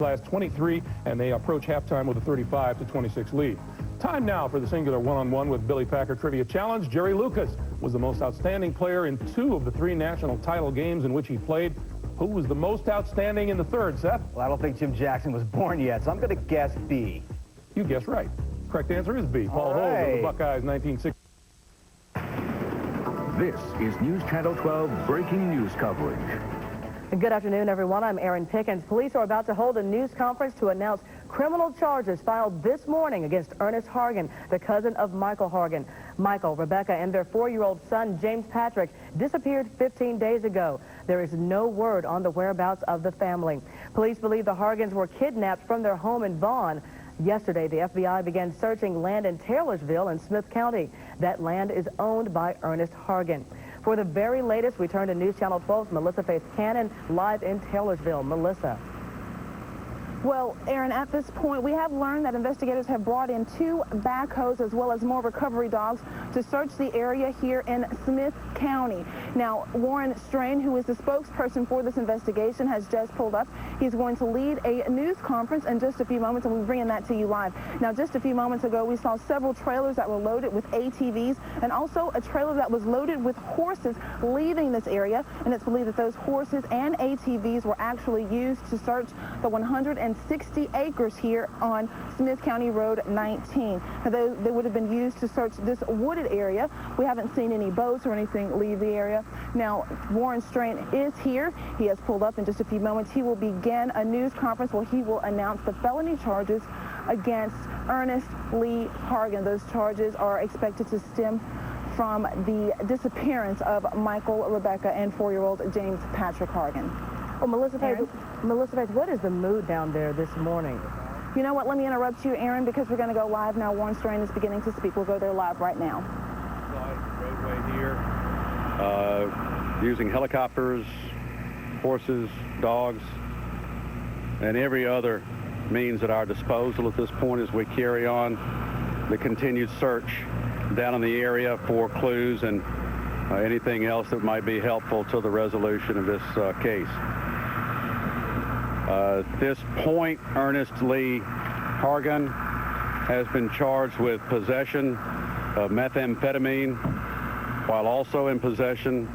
last 23, and they approach halftime with a 35-26 lead. Time now for the singular one-on-one with Billy Packer Trivia Challenge. Jerry Lucas was the most outstanding player in 2 of the 3 national title games in which he played. Who was the most outstanding in the 3rd, Seth? Well, I don't think Jim Jackson was born yet, so I'm going to guess B. You guessed right. Correct answer is B. Paul Holt of the Buckeyes, 1960. This is News Channel 12 breaking news coverage. Good afternoon, everyone. I'm Erin Pickens. Police are about to hold a news conference to announce criminal charges filed this morning against Ernest Hargan, the cousin of Michael Hargan. Michael, Rebecca, and their 4-year-old son, James Patrick, disappeared 15 days ago. There is no word on the whereabouts of the family. Police believe the Hargans were kidnapped from their home in Vaughn. Yesterday, the FBI began searching land in Taylorsville in Smith County. That land is owned by Ernest Hargan. For the very latest, we turn to News Channel 12's Melissa Faith Cannon, live in Taylorsville. Melissa. Well, Aaron, at this point, we have learned that investigators have brought in 2 backhoes as well as more recovery dogs to search the area here in Smith County. Now, Warren Strain, who is the spokesperson for this investigation, has just pulled up. He's going to lead a news conference in just a few moments, and we're bringing that to you live. Now, just a few moments ago, we saw several trailers that were loaded with ATVs and also a trailer that was loaded with horses leaving this area, and it's believed that those horses and ATVs were actually used to search the 160 acres here on Smith County Road 19. Now, they would have been used to search this wooded area. We haven't seen any boats or anything leave the area. Now, Warren Strain is here. He has pulled up in just a few moments. He will begin a news conference where he will announce the felony charges against Ernest Lee Hargan. Those charges are expected to stem from the disappearance of Michael, Rebecca, and 4-year-old James Patrick Hargan. Well, Melissa Faith, what is the mood down there this morning? You know what? Let me interrupt you, Aaron, because we're going to go live now. Warren Strain is beginning to speak. We'll go there live right now. Roadway here, using helicopters, horses, dogs, and every other means at our disposal at this point as we carry on the continued search down in the area for clues and anything else that might be helpful to the resolution of this case. At this point, Ernest Lee Hargan has been charged with possession of methamphetamine while also in possession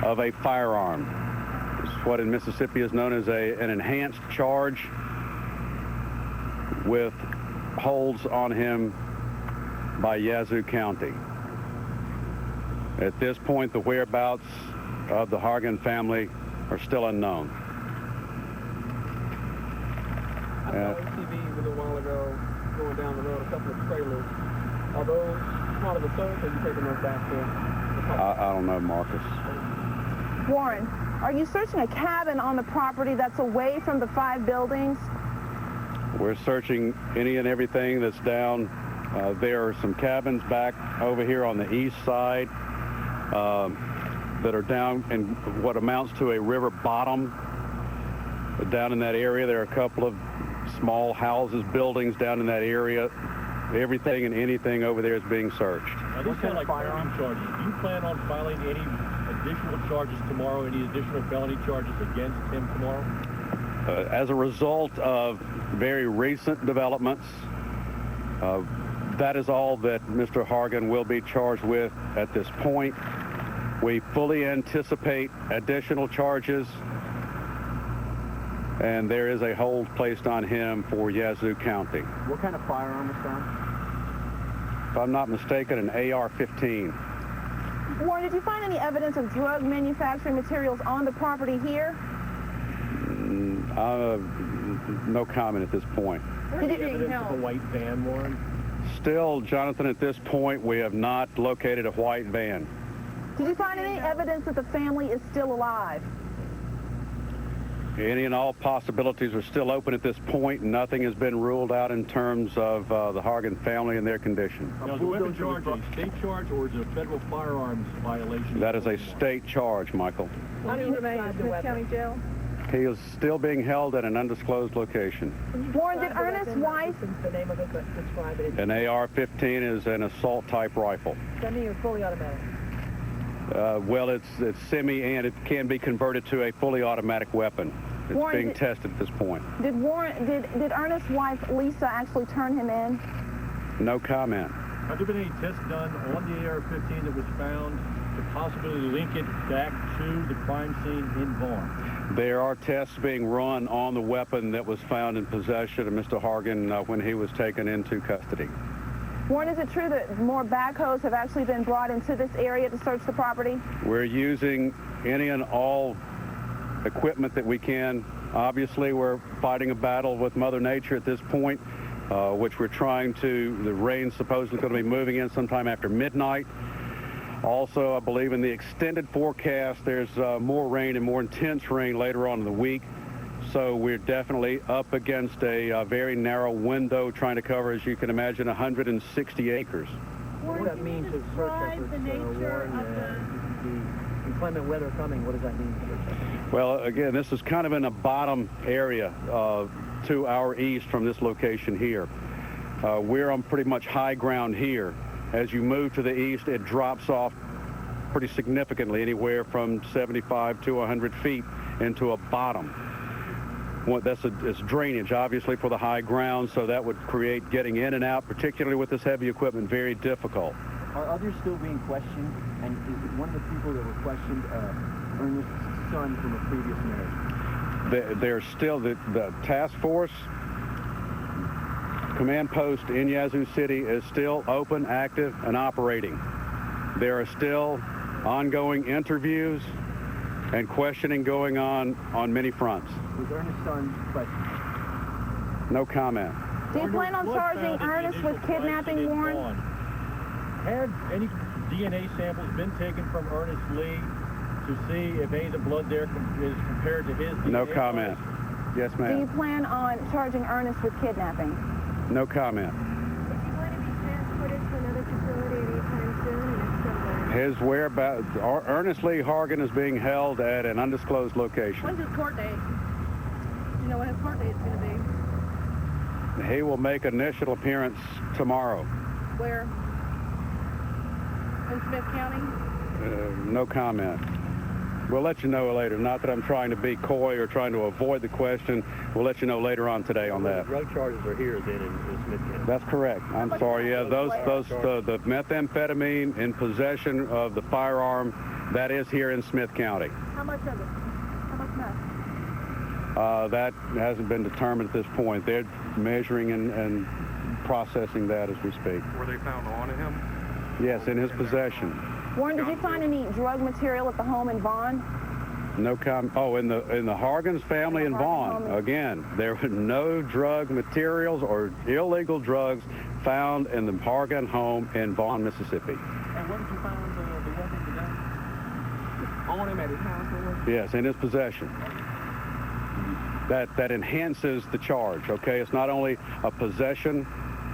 of a firearm. It's what in Mississippi is known as an enhanced charge with holds on him by Yazoo County. At this point, the whereabouts of the Hargan family are still unknown. I saw ATVs a little while ago going down the road, a couple of trailers. Are those part of the search, or are you taking those back to? I don't know, Marcus. Warren, are you searching a cabin on the property that's away from the 5 buildings? We're searching any and everything that's down. There are some cabins back over here on the east side that are down in what amounts to a river bottom. Down in that area, there are a couple of small houses, buildings down in that area. Everything and anything over there is being searched. Now, this kind of like firearm charges. Do you plan on filing any additional charges tomorrow, any additional felony charges against him tomorrow? As a result of very recent developments, that is all that Mr. Hargan will be charged with at this point. We fully anticipate additional charges, and there is a hold placed on him for Yazoo County. What kind of firearm was found? If I'm not mistaken, an AR-15. Warren, did you find any evidence of drug manufacturing materials on the property here? No comment at this point. Any evidence of a white van, Warren? Still, Jonathan, at this point, we have not located a white van. Did you find any evidence that the family is still alive? Any and all possibilities are still open at this point. Nothing has been ruled out in terms of the Hargan family and their condition. Now, is the weapon charge a state charge or is it a federal firearms violation? That is a state charge, Michael. How do you remain in Smith County Jail? He is still being held at an undisclosed location. Warren, did Ernest's wife... The name of it, but describe it. An AR-15 is an assault-type rifle. Semi or fully automatic? Well, it's semi, and it can be converted to a fully automatic weapon. It's Warren, being tested at this point. Did Ernest's wife, Lisa, actually turn him in? No comment. Have there been any tests done on the AR-15 that was found to possibly link it back to the crime scene in Vaughn? There are tests being run on the weapon that was found in possession of Mr. Hargan when he was taken into custody. Warren, is it true that more backhoes have actually been brought into this area to search the property? We're using any and all equipment that we can. Obviously, we're fighting a battle with Mother Nature at this point, which we're trying to, the rain's supposedly going to be moving in sometime after midnight. Also, I believe in the extended forecast, there's more rain and more intense rain later on in the week. So we're definitely up against a very narrow window trying to cover, as you can imagine, 160 acres. What does that mean to search efforts, Warren, the inclement weather coming? What does that mean to search efforts? Well, again, this is kind of in a bottom area to our east from this location here. We're on pretty much high ground here. As you move to the east, it drops off pretty significantly, anywhere from 75 to 100 feet into a bottom. It's drainage, obviously, for the high ground, so that would create getting in and out, particularly with this heavy equipment, very difficult. Are others still being questioned? And is one of the people that were questioned Ernest's son from a previous marriage? There's still the task force command post in Yazoo City is still open, active, and operating. There are still ongoing interviews and questioning going on many fronts. Was Ernest's son questioned? No comment. Do you plan on charging Ernest with kidnapping, Warren? Have any DNA samples been taken from Ernest Lee to see if any of the blood there is compared to his DNA? No comment. Yes, Do you ma'am. plan on charging Ernest with kidnapping? No comment. Is he going to be transported to another facility anytime soon, or is still there? His whereabouts, Ernest Lee Hargan is being held at an undisclosed location. When's his court date? Do you know when his court date's going to be? He will make initial appearance tomorrow. Where? In Smith County? No comment. We'll let you know later. Not that I'm trying to be coy or trying to avoid the question. We'll let you know later on today on that. Drug charges are here then in Smith County. That's correct. I'm sorry. Yeah, the methamphetamine in possession of the firearm, that is here in Smith County. How much of it? How much meth? That hasn't been determined at this point. They're measuring and processing that as we speak. Were they found on him? Yes, in his possession. Warren, did you find any drug material at the home in Vaughn? No comment. Oh, in the Hargan's family in Vaughn. Again, there were no drug materials or illegal drugs found in the Hargan home in Vaughn, Mississippi. And where did you find the weapon today? On him at his house, or? Yes, in his possession. That enhances the charge, okay? It's not only a possession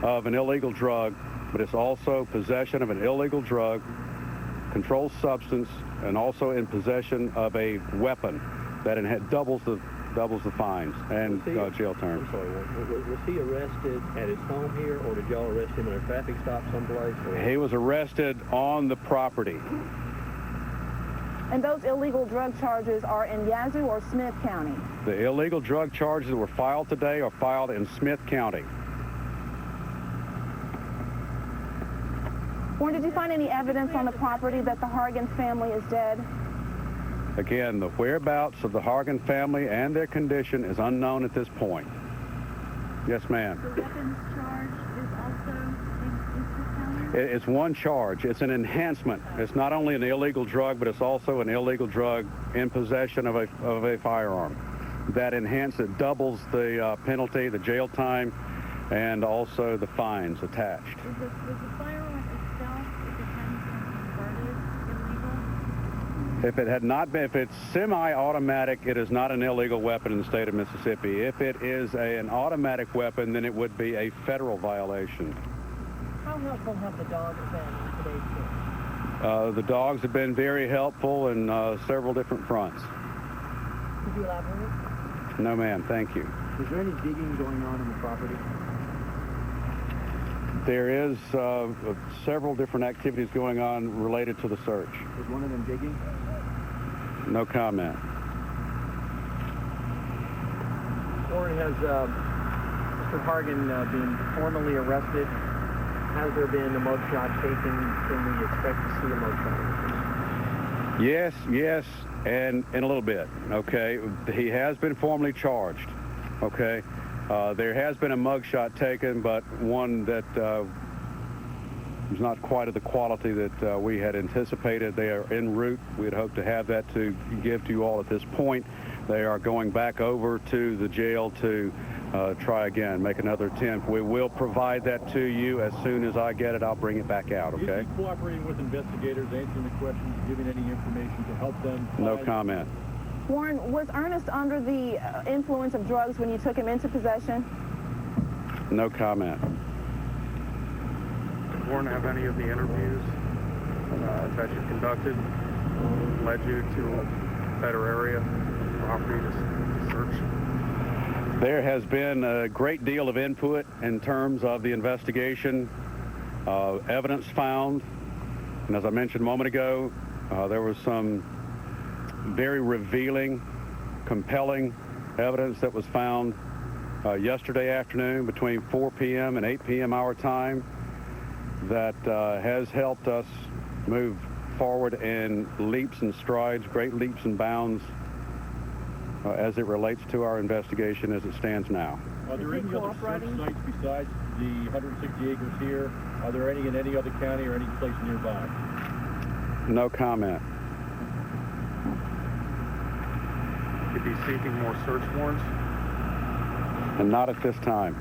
of an illegal drug, but it's also possession of an illegal drug, controlled substance, and also in possession of a weapon that doubles the fines and jail terms. I'm sorry, was he arrested at his home here, or did y'all arrest him at a traffic stop someplace? He was arrested on the property. And those illegal drug charges are in Yazoo or Smith County? The illegal drug charges that were filed today are filed in Smith County. Warren, did you find any evidence on the property that the Hargan family is dead? Again, the whereabouts of the Hargan family and their condition is unknown at this point. Yes, ma'am. The weapons charge is also in Smith County? It's one charge. It's an enhancement. It's not only an illegal drug, but it's also an illegal drug in possession of a firearm. That enhances, doubles the penalty, the jail time, and also the fines attached. Was the firearm itself, if it hadn't been converted, illegal? If it had not been, if it's semi-automatic, it is not an illegal weapon in the state of Mississippi. If it is an automatic weapon, then it would be a federal violation. How helpful have the dogs been in today's case? The dogs have been very helpful in several different fronts. Could you elaborate? No, ma'am. Thank you. Is there any digging going on in the property? There is several different activities going on related to the search. Is one of them digging? No comment. Warren, has Mr. Hargan been formally arrested? Has there been a mugshot taken? Can we expect to see a mugshot? Yes, and in a little bit, okay? He has been formally charged, okay? There has been a mugshot taken, but one that was not quite of the quality that we had anticipated. They are en route. We had hoped to have that to give to you all at this point. They are going back over to the jail to try again, make another attempt. We will provide that to you as soon as I get it. I'll bring it back out, okay? Is he cooperating with investigators, answering the questions, giving any information to help them? No comment. Warren, was Ernest under the influence of drugs when you took him into possession? No comment. Warren, have any of the interviews that you conducted led you to a better area, property to search? There has been a great deal of input in terms of the investigation, evidence found, and as I mentioned a moment ago, there was some very revealing, compelling evidence that was found yesterday afternoon between 4 p.m. and 8 p.m. our time that has helped us move forward in leaps and strides, great leaps and bounds as it relates to our investigation as it stands now. Are there any other search sites besides the 160 acres here? Are there any in any other county or any place nearby? No comment. You'd be seeking more search warrants? And not at this time.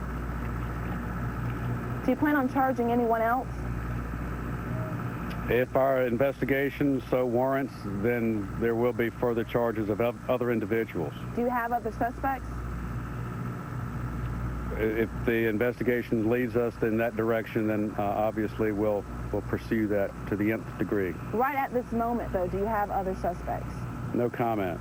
Do you plan on charging anyone else? If our investigation so warrants, then there will be further charges of other individuals. Do you have other suspects? If the investigation leads us in that direction, then obviously we'll pursue that to the nth degree. Right at this moment, though, do you have other suspects? No comment.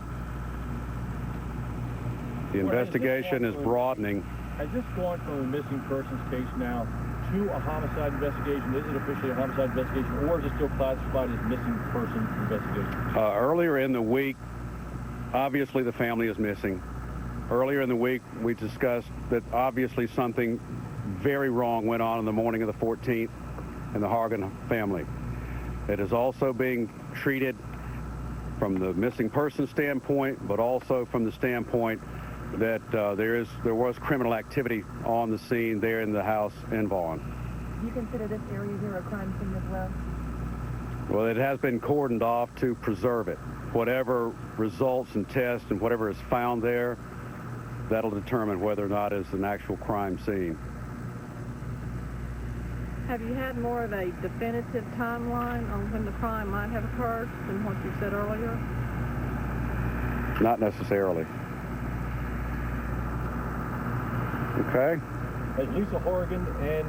The investigation is broadening. Has this gone from a missing persons case now to a homicide investigation? Is it officially a homicide investigation, or is it still classified as missing persons investigation? Earlier in the week, obviously the family is missing. Earlier in the week, we discussed that obviously something very wrong went on the morning of the 14th in the Hargan family. It is also being treated from the missing person standpoint, but also from the standpoint that there was criminal activity on the scene there in the house in Vaughn. Do you consider this area here a crime scene as well? Well, it has been cordoned off to preserve it. Whatever results and tests and whatever is found there, that'll determine whether or not it's an actual crime scene. Have you had more of a definitive timeline on when the crime might have occurred than what you said earlier? Not necessarily. Okay. Has Lisa Hargan and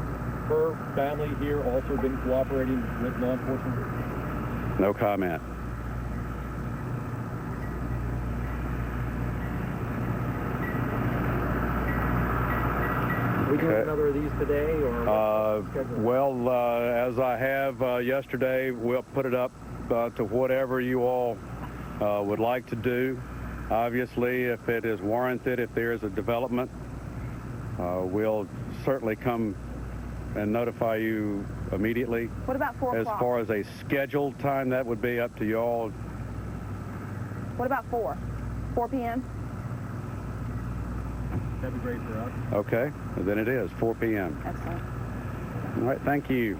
her family here also been cooperating with law enforcement? No comment. Are we doing another of these today, or well, as I have yesterday, we'll put it up to whatever you all would like to do. Obviously, if it is warranted, if there is a development, we'll certainly come and notify you immediately. What about 4 o'clock? As far as a scheduled time, that would be up to you all. What about 4 p.m.? That'd be great for us. Okay, well, then it is 4 p.m. Excellent. All right, thank you.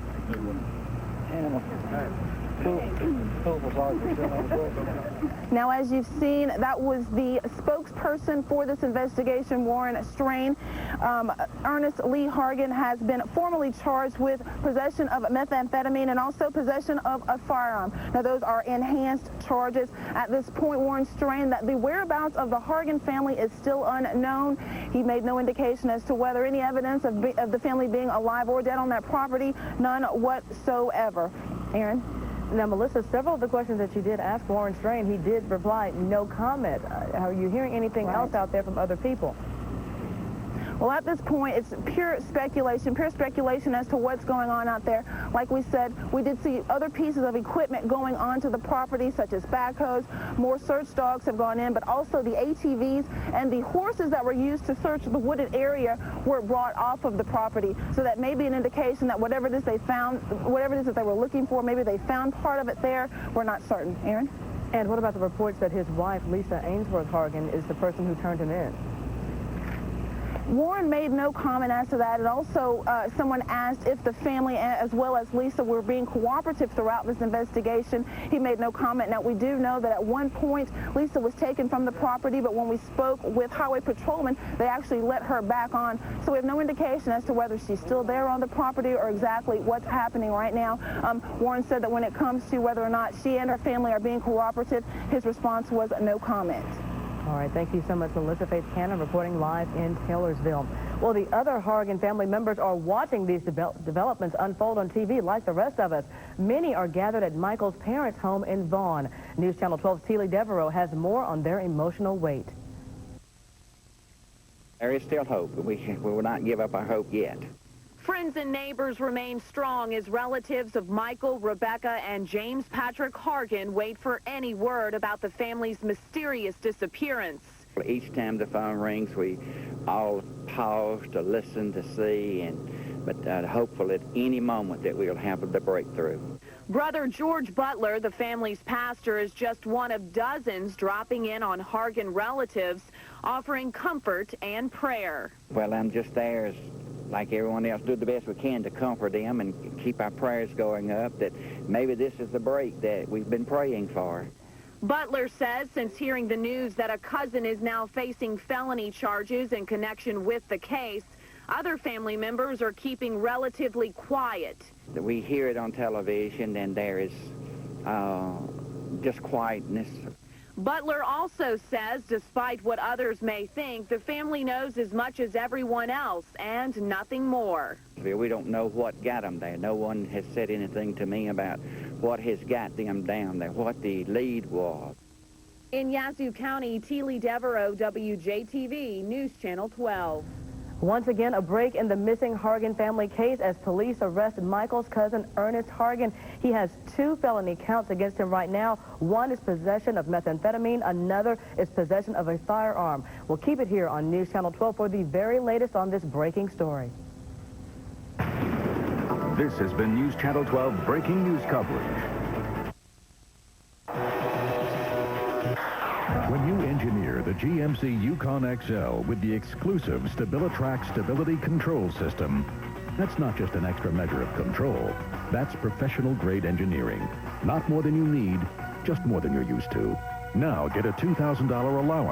Now, as you've seen, that was the spokesperson for this investigation, Warren Strain. Ernest Lee Hargan has been formally charged with possession of methamphetamine and also possession of a firearm. Now, those are enhanced charges. At this point, Warren Strain, that the whereabouts of the Hargan family is still unknown. He made no indication as to whether any evidence of the family being alive or dead on that property, none whatsoever. Aaron? Now, Melissa, several of the questions that you did ask Warren Strain, he did reply, no comment. Are you hearing anything else out there from other people? Well, at this point, it's pure speculation as to what's going on out there. Like we said, we did see other pieces of equipment going onto the property, such as backhoes. More search dogs have gone in, but also the ATVs and the horses that were used to search the wooded area were brought off of the property. So that may be an indication that whatever it is they found, whatever it is that they were looking for, maybe they found part of it there. We're not certain. Aaron? And what about the reports that his wife, Lisa Ainsworth Hargan, is the person who turned him in? Warren made no comment as to that, and also someone asked if the family as well as Lisa were being cooperative throughout this investigation. He made no comment. Now, we do know that at one point Lisa was taken from the property, but when we spoke with highway patrolmen, they actually let her back on. So we have no indication as to whether she's still there on the property or exactly what's happening right now. Warren said that when it comes to whether or not she and her family are being cooperative, his response was no comment. All right, thank you so much, Melissa Faith Cannon, reporting live in Taylorsville. Well, the other Hargan family members are watching these developments unfold on TV like the rest of us. Many are gathered at Michael's parents' home in Vaughn. News Channel 12's Teely Devereaux has more on their emotional weight. There is still hope. We will not give up our hope yet. Friends and neighbors remain strong as relatives of Michael, Rebecca, and James Patrick Hargan wait for any word about the family's mysterious disappearance. Each time the phone rings, we all pause to listen, to see, but hopeful at any moment that we'll have the breakthrough. Brother George Butler, the family's pastor, is just one of dozens dropping in on Hargan relatives, offering comfort and prayer. Well, I'm just there like everyone else, do the best we can to comfort them and keep our prayers going up that maybe this is the break that we've been praying for. Butler says since hearing the news that a cousin is now facing felony charges in connection with the case, other family members are keeping relatively quiet. We hear it on television and there is just quietness. Butler also says, despite what others may think, the family knows as much as everyone else and nothing more. We don't know what got them there. No one has said anything to me about what has got them down there, what the lead was. In Yazoo County, Teely Devereaux, WJTV, News Channel 12. Once again, a break in the missing Hargan family case as police arrest Michael's cousin, Ernest Hargan. He has 2 felony counts against him right now. One is possession of methamphetamine. Another is possession of a firearm. We'll keep it here on News Channel 12 for the very latest on this breaking story. This has been News Channel 12 breaking news coverage. When you engineer the GMC Yukon XL with the exclusive StabiliTrack stability control system, that's not just an extra measure of control. That's professional-grade engineering. Not more than you need, just more than you're used to. Now get a $2,000 allowance.